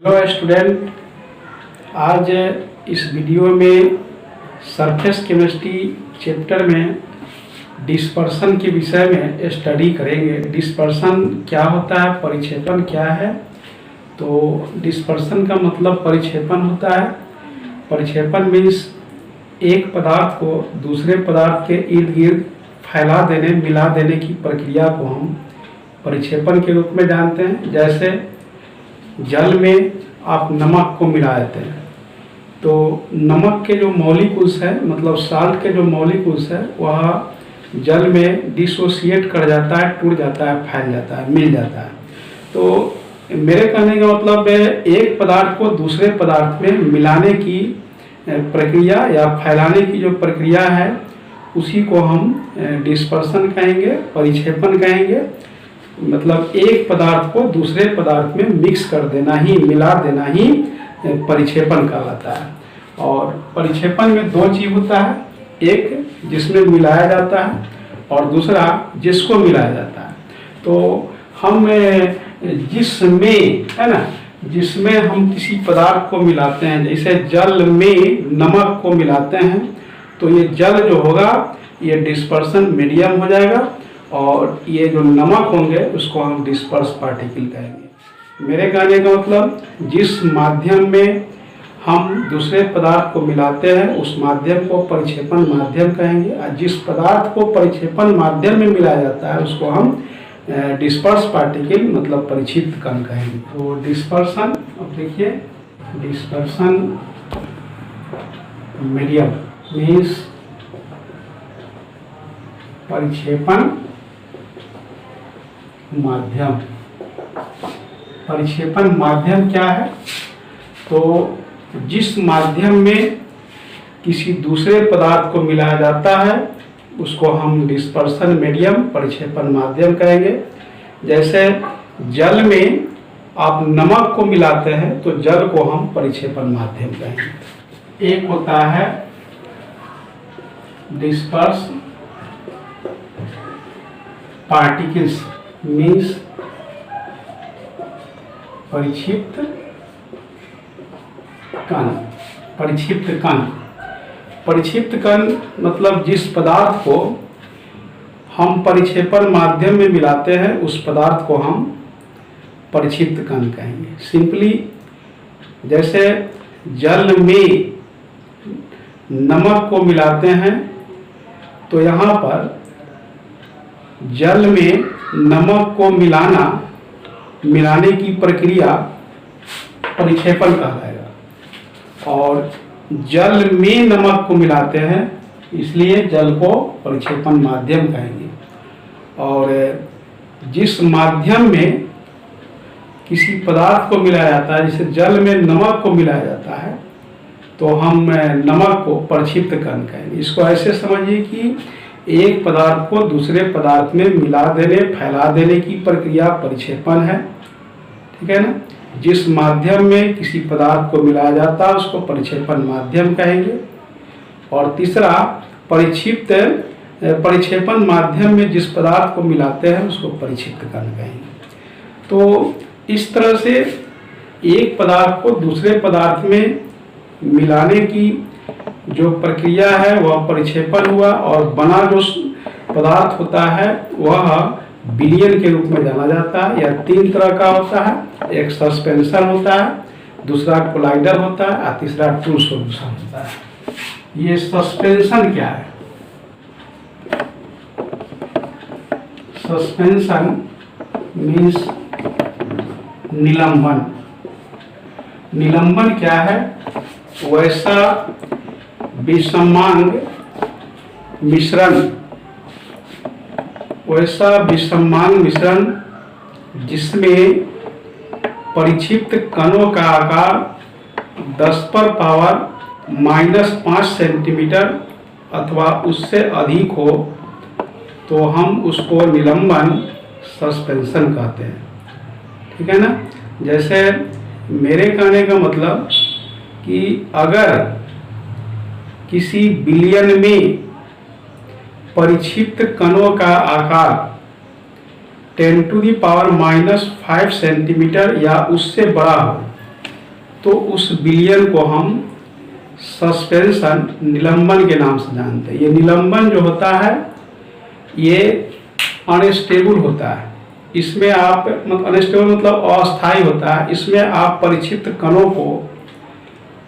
Hello student, आज इस video में सरफेस केमिस्ट्री चैप्टर में डिस्पर्सन के विषय में स्टडी करेंगे। डिस्पर्सन क्या होता है, परिक्षेपण क्या है। तो डिस्पर्सन का मतलब परिक्षेपण होता है। परिक्षेपण मीन्स एक पदार्थ को दूसरे पदार्थ के इर्द गिर्द फैला देने, मिला देने की प्रक्रिया को हम परिक्षेपण के रूप में जानते हैं। जैसे जल में आप नमक को मिला देते हैं तो नमक के जो मॉलिक्यूल्स है, मतलब साल्ट के जो मॉलिक्यूल्स है, वह जल में डिसोसिएट कर जाता है, टूट जाता है, फैल जाता है, मिल जाता है। तो मेरे कहने का मतलब है एक पदार्थ को दूसरे पदार्थ में मिलाने की प्रक्रिया या फैलाने की जो प्रक्रिया है उसी को हम डिस्पर्सन कहेंगे, परिक्षेपण कहेंगे। मतलब एक पदार्थ को दूसरे पदार्थ में मिक्स कर देना ही, मिला देना ही परिक्षेपण कहलाता है। और परिक्षेपण में दो चीज होता है, एक जिसमें मिलाया जाता है और दूसरा जिसको मिलाया जाता है। तो हम जिसमें, है ना, जिसमें हम किसी पदार्थ को मिलाते हैं, जैसे जल में नमक को मिलाते हैं तो ये जल जो होगा ये डिस्पर्सन मीडियम हो जाएगा और ये जो नमक होंगे उसको हम डिस्पर्स पार्टिकल कहेंगे। मेरे कहने का मतलब जिस माध्यम में हम दूसरे पदार्थ को मिलाते हैं उस माध्यम को परिक्षेपण माध्यम कहेंगे, और जिस पदार्थ को परिक्षेपण माध्यम में मिलाया जाता है उसको हम डिस्पर्स पार्टिकल मतलब परिक्षिप्त कण कहेंगे। तो डिस्पर्सन, अब देखिए, डिस्पर्सन मीडियम मीन्स परिक्षेपण माध्यम। परिक्षेपण माध्यम क्या है? तो जिस माध्यम में किसी दूसरे पदार्थ को मिलाया जाता है उसको हम डिस्पर्सन मीडियम, परिक्षेपण माध्यम कहेंगे। जैसे जल में आप नमक को मिलाते हैं तो जल को हम परिक्षेपण माध्यम कहेंगे। एक होता है डिस्पर्स पार्टिकल्स मीन्स परिक्षिप्त कण। परिक्षिप्त कण, परिक्षिप्त कण मतलब जिस पदार्थ को हम परिक्षेपण माध्यम में मिलाते हैं उस पदार्थ को हम परिक्षिप्त कण कहेंगे। सिंपली जैसे जल में नमक को मिलाते हैं तो यहाँ पर जल में नमक को मिलाने की प्रक्रिया परिक्षेपण कहलाएगा। और जल में नमक को मिलाते हैं इसलिए जल को परिक्षेपण माध्यम कहेंगे। और जिस माध्यम में किसी पदार्थ को मिलाया जाता है, जैसे जल में नमक को मिलाया जाता है तो हम नमक को परिक्षिप्त कण कहेंगे। इसको ऐसे समझिए कि एक पदार्थ को दूसरे पदार्थ में मिला देने, फैला देने की प्रक्रिया परिक्षेपण है, ठीक है ना। जिस माध्यम में किसी पदार्थ को मिलाया जाता है उसको परिक्षेपण माध्यम कहेंगे। और तीसरा परिक्षेपण माध्यम में जिस पदार्थ को मिलाते हैं उसको परिक्षिप्त कण कहेंगे। तो इस तरह से एक पदार्थ को दूसरे पदार्थ में मिलाने की जो प्रक्रिया है वह परिक्षेपण हुआ, और बना जो पदार्थ होता है वह विलयन के रूप में जाना जाता है। यह तीन तरह का होता है, एक सस्पेंशन होता है, दूसरा कोलाइडर होता है और तीसरा ट्रू सॉल्यूशन होता है। ये सस्पेंशन क्या है? सस्पेंशन मीन्स निलंबन। निलंबन क्या है? वैसा विषमांग मिश्रण जिसमें परिक्षिप्त कणों का आकार 10⁻⁻5 सेंटीमीटर अथवा उससे अधिक हो तो हम उसको निलंबन सस्पेंशन कहते हैं, ठीक है ना। जैसे मेरे कहने का मतलब कि अगर किसी विलयन में परिक्षिप्त कणों का आकार 10⁻⁻5 सेंटीमीटर या उससे बड़ा हो तो उस विलयन को हम सस्पेंशन निलंबन के नाम से जानते हैं। ये निलंबन जो होता है ये अनस्टेबल होता है। इसमें आप अनस्टेबल मतलब अस्थायी होता है। इसमें आप परिक्षिप्त कणों को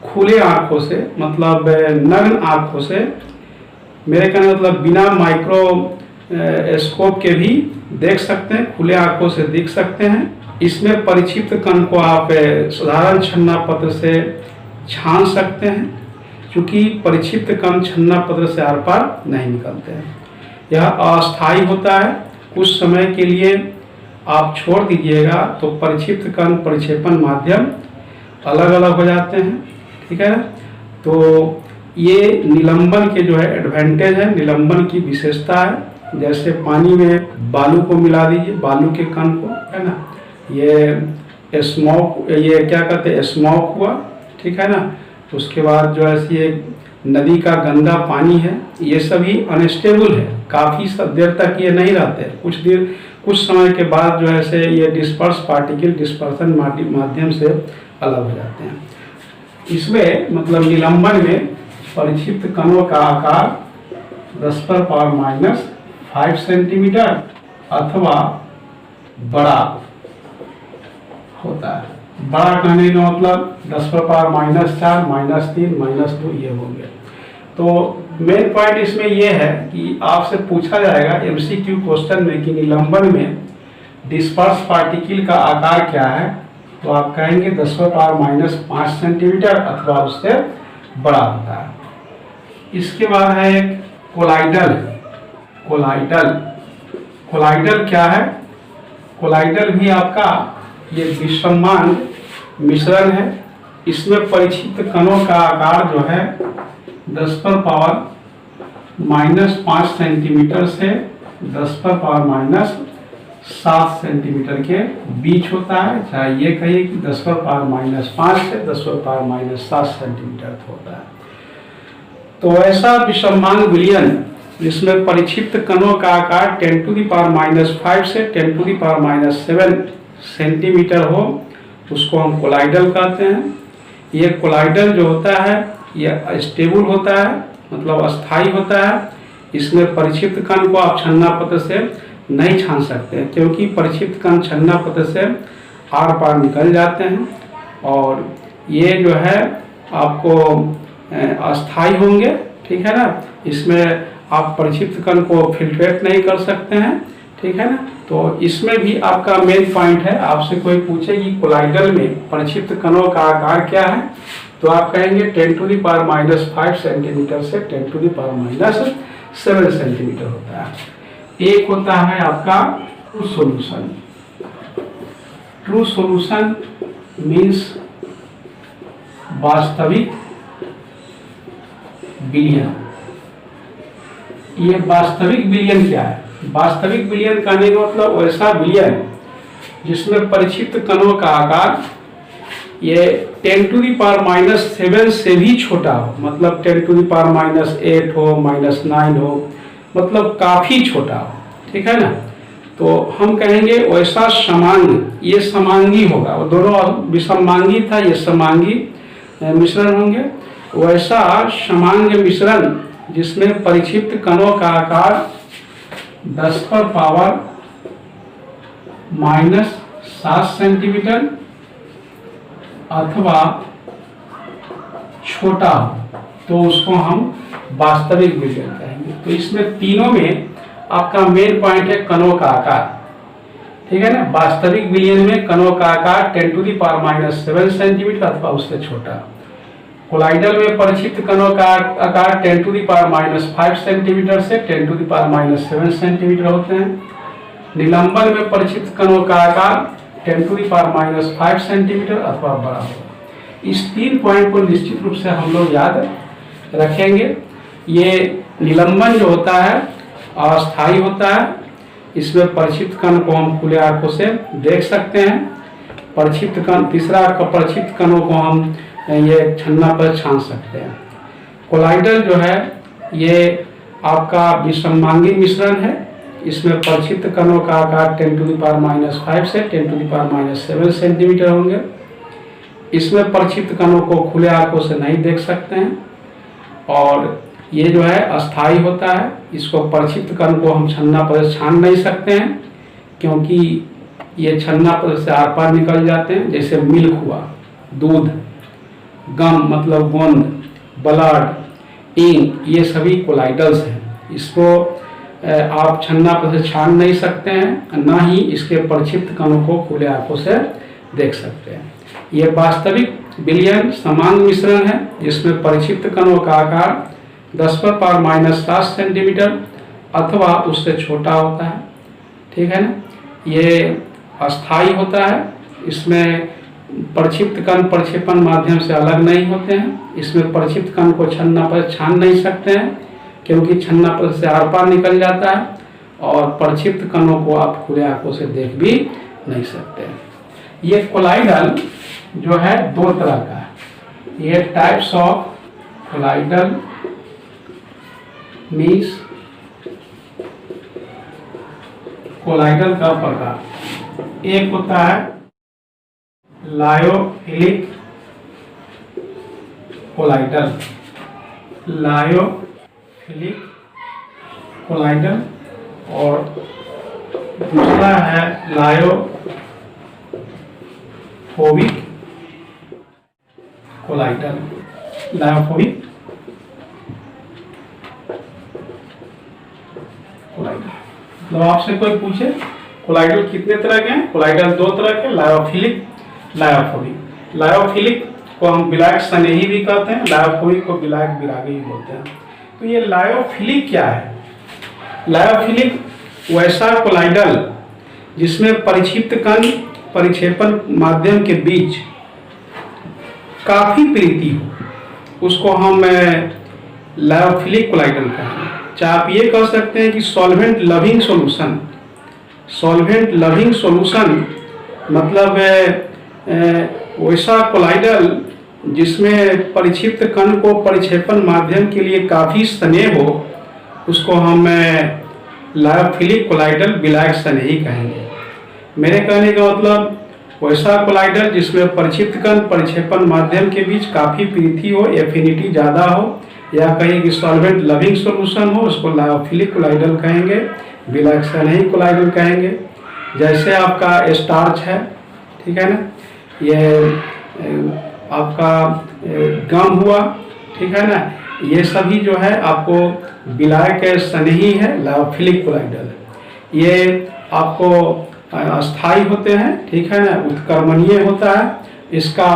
खुले आंखों से मतलब नग्न आंखों से, मेरे कहने मतलब बिना माइक्रोस्कोप के भी देख सकते हैं, खुले आंखों से देख सकते हैं। इसमें परिक्षिप्त कण को आप साधारण छन्ना पत्र से छान सकते हैं, क्योंकि परिक्षिप्त कण छन्ना पत्र से आर पार नहीं निकलते हैं। यह अस्थायी होता है, कुछ समय के लिए आप छोड़ दीजिएगा तो परिक्षिप्त कण परिक्षेपण माध्यम अलग अलग हो जाते हैं, ठीक है ना। तो ये निलंबन के जो है एडवांटेज है, निलंबन की विशेषता है। जैसे पानी में बालू को मिला दीजिए, बालू के कण को, है ना, ये स्मोक, ये क्या कहते हैं, स्मोक हुआ, ठीक है ना। उसके बाद जो है ये नदी का गंदा पानी है, ये सभी अनस्टेबल है, काफ़ी देर तक ये नहीं रहते, कुछ समय के बाद जो है से ये डिस्पर्स पार्टिकल डिस्पर्सन माध्यम से अलग हो जाते हैं। इसमें मतलब निलंबन में परिक्षिप्त कणों का आकार 10⁻⁻5 सेंटीमीटर अथवा बड़ा होता है। बड़ा कहने का मतलब 10⁻⁻4, -3, -2 ये हो गया। तो मेन पॉइंट इसमें ये है कि आपसे पूछा जाएगा MCQ क्वेश्चन में कि निलंबन में डिस्पर्स पार्टिकल का आकार क्या है, तो आप कहेंगे 10⁻⁻5 सेंटीमीटर अथवा उससे बड़ा होता है। इसके बाद है एक कोलाइडल। कोलाइडल क्या है? कोलाइडल भी आपका ये विषमान मिश्रण है। इसमें परिक्षिप्त कणों का आकार जो है 10⁻⁻5 सेंटीमीटर से 10⁻⁻7 सेंटीमीटर के बीच होता है। चाहे ये कहिए कि 10⁻⁻5 से 10⁻⁻7 सेंटीमीटर होता है। तो ऐसा विषमान विलयन जिसमें परिक्षिप्त कणों का आकार 10⁻⁻5 से 10⁻⁻7 सेंटीमीटर हो, उसको हम कोलाइडल कहते हैं। ये कोलाइडल जो होता है ये स्टेबल होता है, मतलब अस्थायी होता है। इसमें परिक्षिप्त कण को आप छन्ना पत्र से नहीं छान सकते, क्योंकि परिक्षिप्त कण छन्ना पत्र से आर पार निकल जाते हैं और ये जो है आपको अस्थायी होंगे, ठीक है ना। इसमें आप परिक्षिप्त कण को फिल्ट्रेट नहीं कर सकते हैं, ठीक है ना। तो इसमें भी आपका मेन पॉइंट है, आपसे कोई पूछे कि कोलाइडल में परिक्षिप्त कणों का आकार क्या है, तो आप कहेंगे 10⁻⁻5 सेंटीमीटर से 10⁻⁻7 सेंटीमीटर होता है। एक होता है आपका true solution. True solution means वास्तविक विलयन। ये वास्तविक विलयन क्या है? वास्तविक विलयन कहने का मतलब ऐसा विलयन जिसमें परिक्षिप्त कणों का आकार ये 10⁻⁻7 से भी छोटा हो, मतलब 10⁻⁸ हो, -9 हो, मतलब काफी छोटा हो, ठीक है ना। तो हम कहेंगे वैसा समांगी, ये समांगी होगा, वो दोनों विसमांगी था, ये समांगी मिश्रण होंगे। वैसा समांग मिश्रण जिसमें परिक्षिप्त कणों का आकार 10⁻⁻7 सेंटीमीटर अथवा छोटा हो, तो उसको हम वास्तविक विलयन कहेंगे। तो इसमें तीनों में आपका मेन पॉइंट है कणों का आकार, ठीक है ना। वास्तविक विलयन में कणों का आकार 10⁻⁻7 सेंटीमीटर अथवा उससे छोटा। कोलाइडल में परिक्षिप्त कणों का आकार 10⁻⁻5 सेंटीमीटर से 10⁻⁻7 सेंटीमीटर होते हैं। निलंबन में परिक्षिप्त कणों का आकार 10⁻⁻5 सेंटीमीटर अथवा बड़ा होगा। इस 3 पॉइंट को निश्चित रूप से हम लोग याद रखेंगे। ये निलंबन जो होता है अस्थायी होता है, इसमें परिक्षिप्त कण को हम खुले आंखों से देख सकते हैं। परिक्षिप्त कण, तीसरा परिक्षिप्त कणों को हम ये छन्ना पर छान सकते हैं। कोलाइडल जो है ये आपका विसमांगी मिश्रण है, इसमें परिक्षिप्त कणों का आकार 10⁻⁻5 से 10⁻⁻7 सेंटीमीटर होंगे। इसमें प्रक्षिप्त कणों को खुले आंखों से नहीं देख सकते हैं, और ये जो है अस्थाई होता है। इसको प्रक्षिप्त कण को हम छन्ना पर छान नहीं सकते हैं, क्योंकि ये छन्ना पर से आर पार निकल जाते हैं। जैसे मिल्क हुआ, दूध, गम मतलब गोंद, ब्लड, इंक, ये सभी कोलाइडल्स हैं। इसको आप छन्ना पर से छान नहीं सकते हैं, ना ही इसके प्रक्षिप्त कणों को खुले आंखों से देख सकते हैं। ये वास्तविक विलयन समान मिश्रण है, जिसमें प्रक्षिप्त कणों का आकार 10⁻⁻7 सेंटीमीटर अथवा उससे छोटा होता है। ठीक है ना। ये अस्थाई होता है। इसमें प्रक्षिप्त कण प्रक्षेपण माध्यम से अलग नहीं होते हैं। इसमें प्रक्षिप्त कण को छन्ना पर छान नहीं सकते हैं, क्योंकि छन्ना पर से आर पार निकल जाता है, और प्रक्षिप्त कणों को आप खुले आंखों से देख भी नहीं सकते हैं। ये कोलाइडल जो है दो तरह का है। ये types of colloidal means colloidal का प्रकार। एक होता है लायोफिलिक कोलाइडल, लायोफिलिक कोलाइडल, और दूसरा है लायोफोबिक कोलाइडल। लायोफोबिक कोलाइडल मतलब आपसे कोई पूछे कोलाइडल कितने तरह के हैं? कोलाइडल दो तरह के, लायोफिलिक, लायोफोबिक। लायोफिलिक को हम विलायक स्नेही भी कहते हैं, लायोफोबिक को विलायक विरागी भी बोलते हैं। तो ये लायोफिलिक क्या है? लायोफिलिक वैसा कोलाइडल जिसमें परिक्षिप्त कण परिक्षेपण माध्यम के बीच काफी प्रीति हो, उसको हम लायोफिलिक कोलाइडल कहेंगे। चाहे आप ये कह सकते हैं कि solvent loving solution. Solvent loving solution मतलब वैसा कोलाइडल जिसमें परिक्षिप्त कण को परिक्षेपण माध्यम के लिए काफ़ी स्नेह हो, उसको हम लायोफिलिक कोलाइडल विलायक स्नेही कहेंगे। मेरे कहने का मतलब वैसा कोलाइडल जिसमें परिक्षिप्त कण परिक्षेपण माध्यम के बीच काफ़ी प्रीति हो, एफिनिटी ज़्यादा हो, या कहीं कि सॉल्वेंट लविंग सॉल्यूशन हो, उसको लायोफिलिक कोलाइडल कहेंगे, विलायक स्नेही कोलाइडल कहेंगे। जैसे आपका स्टार्च है, ठीक है ना, ये आपका गम हुआ, ठीक है ना, ये सभी जो है आपको विलायक स्नेही है, लायोफिलिक कोलाइडल। ये आपको अस्थाई होते हैं, ठीक है ना, उत्कर्मणीय होता है। इसका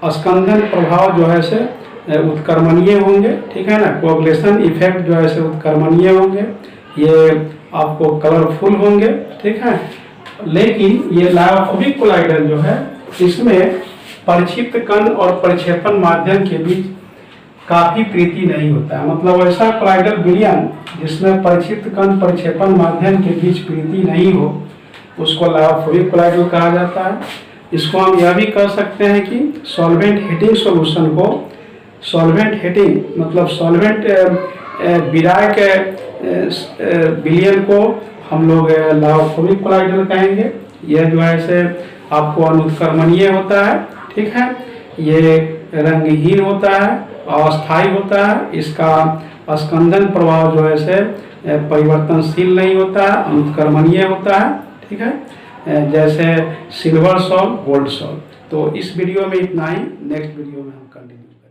स्कंदन प्रभाव जो है से उत्कर्मणीय होंगे, ठीक है ना, कोअगुलेशन इफेक्ट जो है से उत्कर्मणीय होंगे। ये आपको कलरफुल होंगे, ठीक है। लेकिन ये लायोफोबिक कोलाइडल जो है, इसमें परिक्षिप्त कण और परिक्षेपण माध्यम के बीच काफी प्रीति नहीं होता है। मतलब ऐसा कोलाइडल विलयन जिसमें परिक्षिप्त कण परिक्षेपण माध्यम के बीच प्रीति नहीं हो, उसको लायोफोबिक कोलाइडल कहा जाता है। इसको हम यह भी कह सकते हैं कि सॉल्वेंट हीटिंग सॉल्यूशन को, सॉल्वेंट हीटिंग मतलब सॉल्वेंट विलायक विलयन को हम लोग लायोफोबिक कोलाइडल कहेंगे। यह जो है से आपको अनुत्कर्मणीय होता है, ठीक है। ये रंगहीन होता है, अस्थायी होता है। इसका स्कंदन प्रभाव जो है से परिवर्तनशील नहीं होता है, अनुत्कर्मणीय होता है, ठीक है, जैसे सिल्वर सॉल्ट, गोल्ड सॉल्ट। तो इस वीडियो में इतना ही। नेक्स्ट वीडियो में हम कंटिन्यू करेंगे।